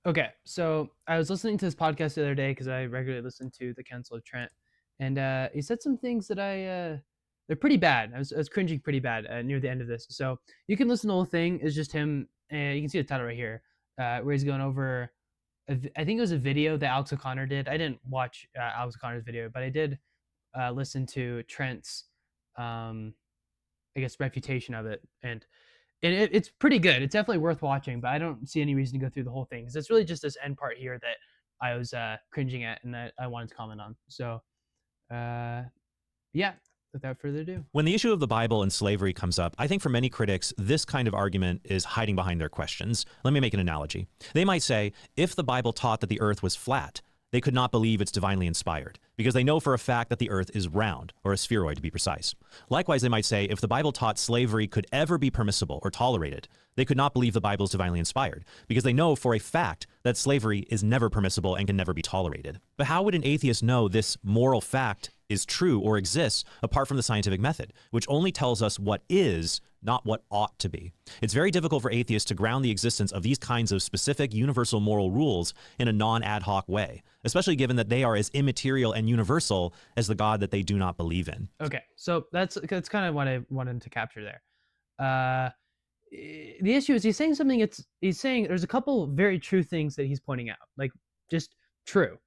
Okay, so I was listening to this podcast the other day because I regularly listen to the Council of Trent, and he said some things that they're pretty bad. I was cringing pretty bad near the end of this. So you can listen to the whole thing. It's just him. You can see the title right here, where he's going over. I think it was a video that Alex O'Connor did. I didn't watch Alex O'Connor's video, but I did listen to Trent's, um, I guess, refutation of it, and it's pretty good. It's definitely worth watching, but I don't see any reason to go through the whole thing because it's really just this end part here that I was cringing at and that I wanted to comment on. So, uh, yeah, without further ado. When the issue of the Bible and slavery comes up, I think for many critics, this kind of argument is hiding behind their questions. Let me make an analogy. They might say, if the Bible taught that the earth was flat, they could not believe it's divinely inspired, because they know for a fact that the earth is round, or a spheroid to be precise. Likewise, they might say, if the Bible taught slavery could ever be permissible or tolerated, they could not believe the Bible is divinely inspired, because they know for a fact that slavery is never permissible and can never be tolerated. But how would an atheist know this moral fact is true or exists apart from the scientific method, which only tells us what is, not what ought to be? It's very difficult for atheists to ground the existence of these kinds of specific universal moral rules in a non-ad hoc way, especially given that they are as immaterial and universal as the God that they do not believe in. Okay, so that's kind of what I wanted to capture there. Uh, the issue is he's saying there's a couple very true things that he's pointing out, like just true,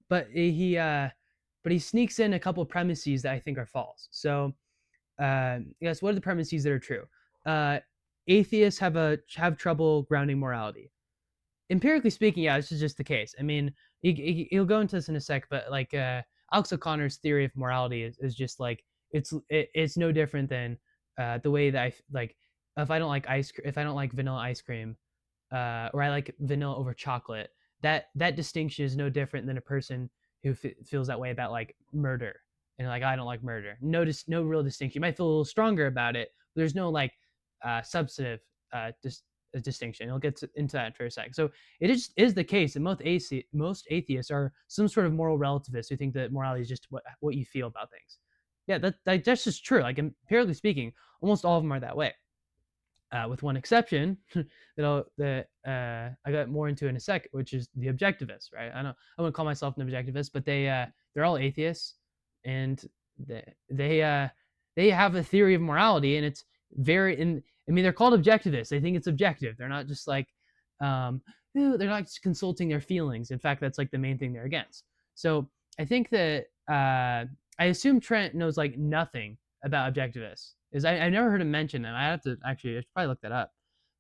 but he sneaks in a couple premises that I think are false. So yes, what are the premises that are true? Uh, Atheists have trouble grounding morality. Empirically speaking, yeah, this is just the case. I mean, he'll go into this in a sec, but like Alex O'Connor's theory of morality is just like it's no different than the way that like if I don't like if I don't like vanilla ice cream, or I like vanilla over chocolate, that distinction is no different than a person who feels that way about like murder, and like I don't like murder. No real distinction. You might feel a little stronger about it, but there's no like substantive distinction. I'll get into that for a sec. So it is the case that most atheists are some sort of moral relativists who think that morality is just what you feel about things. Yeah, that's just true. Like empirically speaking, almost all of them are that way. With one exception that I got more into in a sec, which is the objectivists, right? I wouldn't call myself an objectivist, but they're all atheists, and they have a theory of morality, and it's very in. I mean, they're called objectivists. They think it's objective. They're not just like, they're not just consulting their feelings. In fact, that's like the main thing they're against. So I think that I assume Trent knows like nothing about objectivists. Is I've never heard him mention them. I should probably look that up.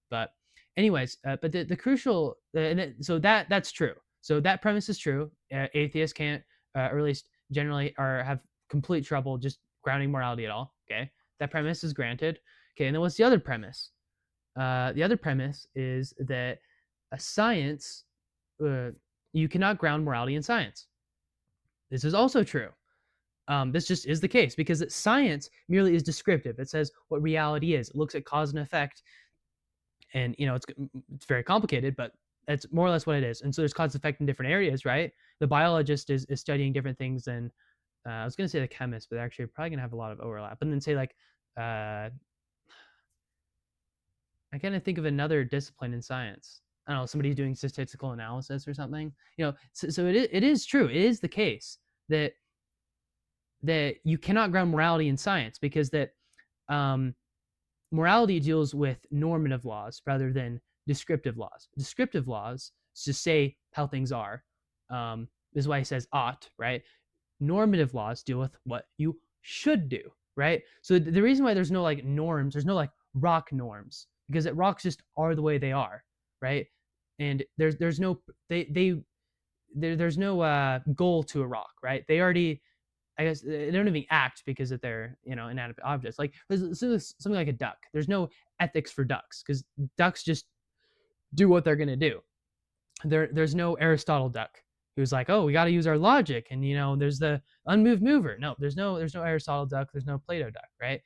But anyways, but the crucial, so that's true. So that premise is true. Atheists can't, or at least generally, are have complete trouble just grounding morality at all. Okay, that premise is granted. Okay, and then what's the other premise? The other premise is that a science, you cannot ground morality in science. This is also true. This just is the case because science merely is descriptive. It says what reality is. It looks at cause and effect, and it's very complicated, but that's more or less what it is. And so there's cause and effect in different areas, right? The biologist is studying different things than I was going to say the chemist, but actually probably going to have a lot of overlap. And then say like I kind of think of another discipline in science. I don't know, somebody doing statistical analysis or something. So it is true. It is the case that you cannot ground morality in science because that morality deals with normative laws rather than descriptive laws. Descriptive laws just say how things are. This is why he says ought, right? Normative laws deal with what you should do, right? So the reason why there's no like norms, there's no like rock norms, because rocks just are the way they are, right? And there's no there's no goal to a rock, right? They already, I guess they don't even act because of their inanimate objects. Like something like a duck. There's no ethics for ducks because ducks just do what they're gonna do. There's no Aristotle duck who's like, oh, we got to use our logic, and there's the unmoved mover. No, there's no Aristotle duck. There's no Plato duck, right?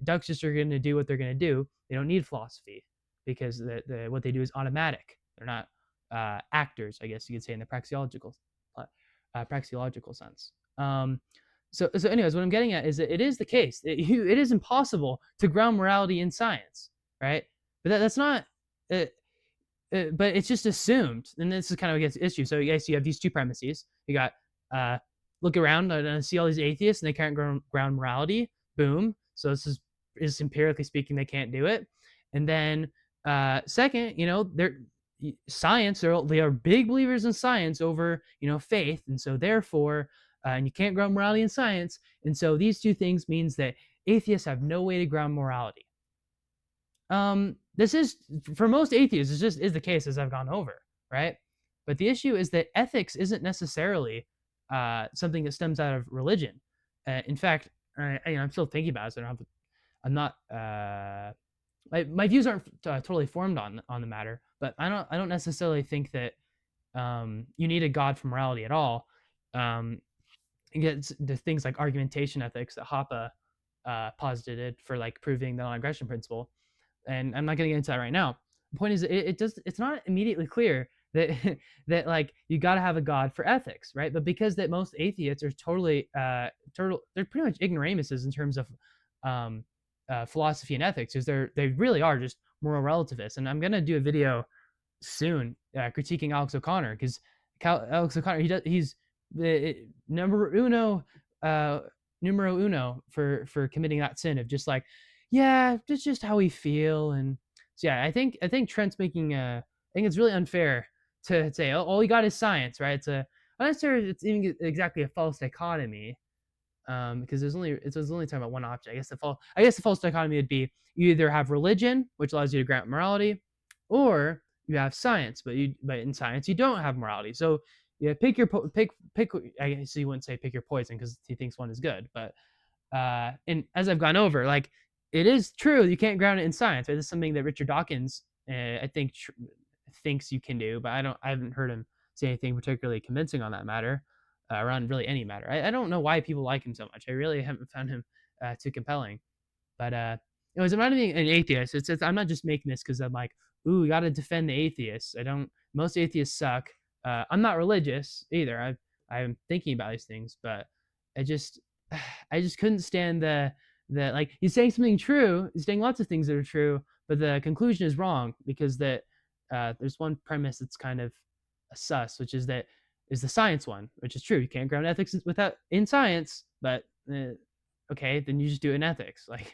Ducks just are gonna do what they're gonna do. They don't need philosophy because what they do is automatic. They're not actors, I guess you could say, in the praxeological sense. So anyways, what I'm getting at is that it is the case. It is impossible to ground morality in science, right? But that's not. but it's just assumed, and this is kind of against the issue. So yes, you have these two premises. You got uh, look around and see all these atheists, and they can't ground morality. Boom. So this is empirically speaking, they can't do it. And then second, they're science. They are big believers in science over faith, and so therefore, and you can't ground morality in science. And so these two things means that atheists have no way to ground morality. This is for most atheists, this just is the case as I've gone over, right? But the issue is that ethics isn't necessarily something that stems out of religion. In fact, I'm still thinking about it. So I'm not. My views aren't totally formed on the matter, but I don't necessarily think that you need a god for morality at all. You get the things like argumentation ethics that Hoppe posited for like proving the non-aggression principle, and I'm not going to get into that right now. The point is, it's not immediately clear that that like you got to have a god for ethics, right? But because that most atheists are they're pretty much ignoramuses in terms of philosophy and ethics, because they really are just moral relativists. And I'm going to do a video soon critiquing Alex O'Connor, because Alex O'Connor he's the numero uno for committing that sin of just like, yeah, that's just how we feel. And so yeah, I think Trent's making I think it's really unfair to say, oh, all we got is science, right? Not necessarily it's even exactly a false dichotomy, because it's only talking about one object. I guess the false dichotomy would be you either have religion, which allows you to grant morality, or you have science, but in science you don't have morality. So yeah, pick. I guess you wouldn't say pick your poison because he thinks one is good, but and as I've gone over, like it is true you can't ground it in science. Right? This is something that Richard Dawkins, I think, thinks you can do, but I haven't heard him say anything particularly convincing on that matter, around really any matter. I don't know why people like him so much. I really haven't found him too compelling. But I'm not being an atheist. I'm not just making this because I'm like, ooh, we got to defend the atheists. I don't. Most atheists suck. I'm not religious either. I'm thinking about these things, but I just I just couldn't stand the like he's saying something true. He's saying lots of things that are true, but the conclusion is wrong because that there's one premise that's kind of a sus, which is that is the science one, which is true. You can't ground ethics without in science, but okay, then you just do it in ethics, like.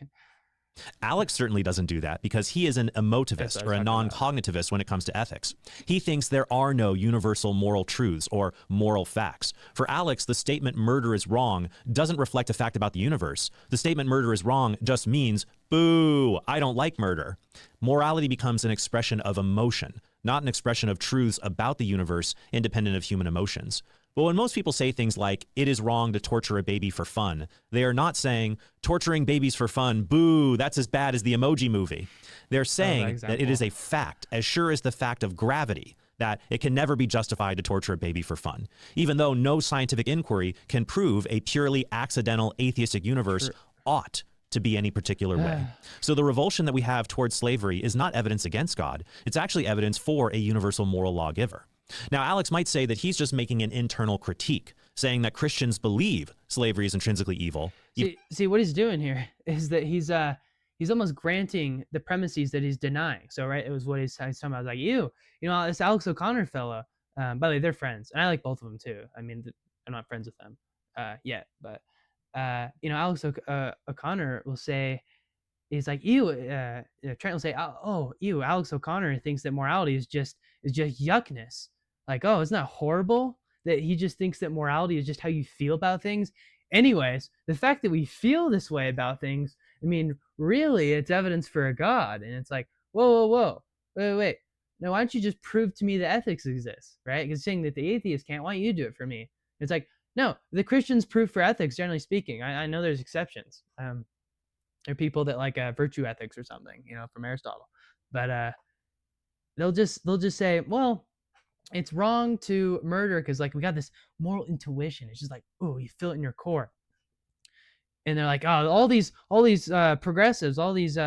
Alex certainly doesn't do that because he is an emotivist or a non-cognitivist when it comes to ethics. He thinks there are no universal moral truths or moral facts. For Alex, the statement murder is wrong doesn't reflect a fact about the universe. The statement murder is wrong just means, boo, I don't like murder. Morality becomes an expression of emotion, not an expression of truths about the universe independent of human emotions. But when most people say things like, it is wrong to torture a baby for fun, they are not saying, torturing babies for fun, boo, that's as bad as the Emoji Movie. They're saying that it is a fact, as sure as the fact of gravity, that it can never be justified to torture a baby for fun, even though no scientific inquiry can prove a purely accidental atheistic universe ought to be any particular way. So the revulsion that we have towards slavery is not evidence against God. It's actually evidence for a universal moral lawgiver. Now, Alex might say that he's just making an internal critique, saying that Christians believe slavery is intrinsically evil. See, what he's doing here is that he's almost granting the premises that he's denying. So, right, it was what he's talking about. I was like, this Alex O'Connor fellow, by the way, they're friends, and I like both of them too. I mean, I'm not friends with them yet, but, Alex O'Connor will say, he's like, Trent will say, oh, ew, Alex O'Connor thinks that morality is just yuckness. Like, oh, isn't that horrible that he just thinks that morality is just how you feel about things? Anyways, the fact that we feel this way about things, I mean, really, it's evidence for a God. And it's like, whoa, wait. No, why don't you just prove to me that ethics exists, right? Because saying that the atheist can't, why don't you do it for me? It's like, no, the Christians prove for ethics, generally speaking. I know there's exceptions. There are people that like virtue ethics or something, from Aristotle, but they'll just say, well, it's wrong to murder because like we got this moral intuition. It's just like, oh, you feel it in your core. And they're like, oh, all these progressives, all these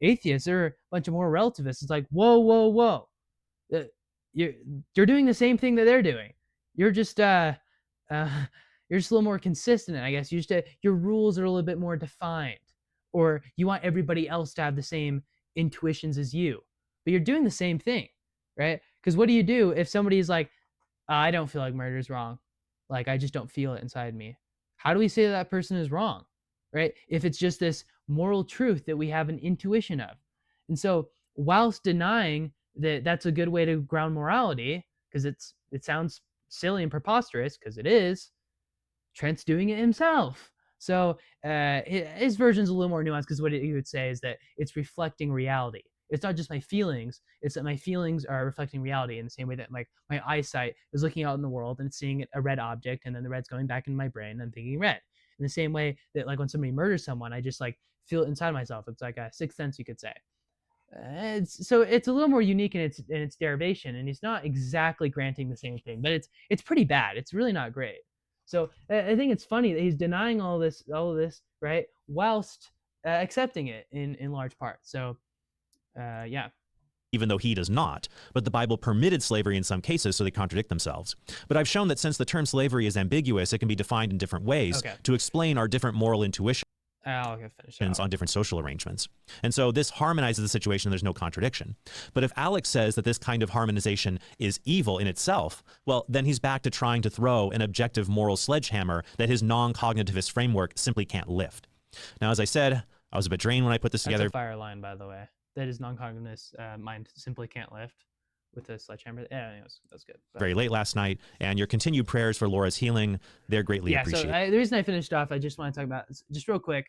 atheists, they're a bunch of moral relativists. It's like, whoa. You're doing the same thing that they're doing. You're just you're just a little more consistent. I guess your rules are a little bit more defined, or you want everybody else to have the same intuitions as you, but you're doing the same thing. right? Because what do you do if somebody's like, I don't feel like murder is wrong. Like, I just don't feel it inside me. How do we say that person is wrong, right? If it's just this moral truth that we have an intuition of. And so, whilst denying that that's a good way to ground morality, because it sounds silly and preposterous, because it is, Trent's doing it himself. So his version's a little more nuanced because what he would say is that it's reflecting reality. It's not just my feelings; it's that my feelings are reflecting reality in the same way that my eyesight is looking out in the world and seeing a red object, and then the red's going back in my brain, and I'm thinking red. In the same way that like when somebody murders someone, I just like feel it inside myself. It's like a sixth sense, you could say. So it's a little more unique in its derivation, and he's not exactly granting the same thing, but it's pretty bad. It's really not great. So I think it's funny that he's denying all of this, right, whilst accepting it in large part. So yeah. Even though he does not, but the Bible permitted slavery in some cases, so they contradict themselves. But I've shown that since the term slavery is ambiguous, it can be defined in different ways Okay. to explain our different moral intuitions I'll finish that on different social arrangements. And so this harmonizes the situation, there's no contradiction. But if Alex says that this kind of harmonization is evil in itself, well, then he's back to trying to throw an objective moral sledgehammer that his non-cognitivist framework simply can't lift. Now, as I said, I was a bit drained when I put this together. That's a fire line, by the way. That his non-cognitivist mind simply can't lift with a sledgehammer. Yeah, anyways, that's good. But Very late last night, and your continued prayers for Laura's healing, they're greatly appreciated. So the reason I finished off, I just want to talk about just real quick.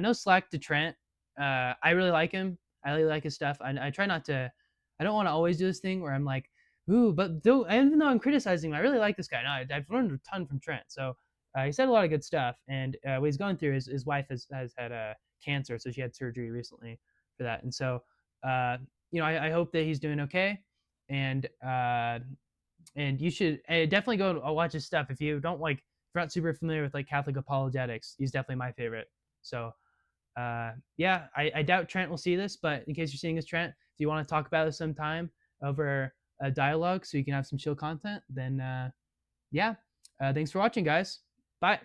No slack to Trent. I really like him. I really like his stuff. I try not to. I don't want to always do this thing where I'm like, ooh, but even though I'm criticizing him, I really like this guy. No, I've learned a ton from Trent. So he said a lot of good stuff, and what he's going through, his wife has had cancer, so she had surgery recently for that, and so I hope that he's doing okay, and you should definitely go watch his stuff if you don't like. If you're not super familiar with like Catholic apologetics, he's definitely my favorite. So yeah, I doubt Trent will see this, but in case you're seeing this, Trent, if you want to talk about it sometime over a dialogue so you can have some chill content, then yeah. Thanks for watching, guys. Bye.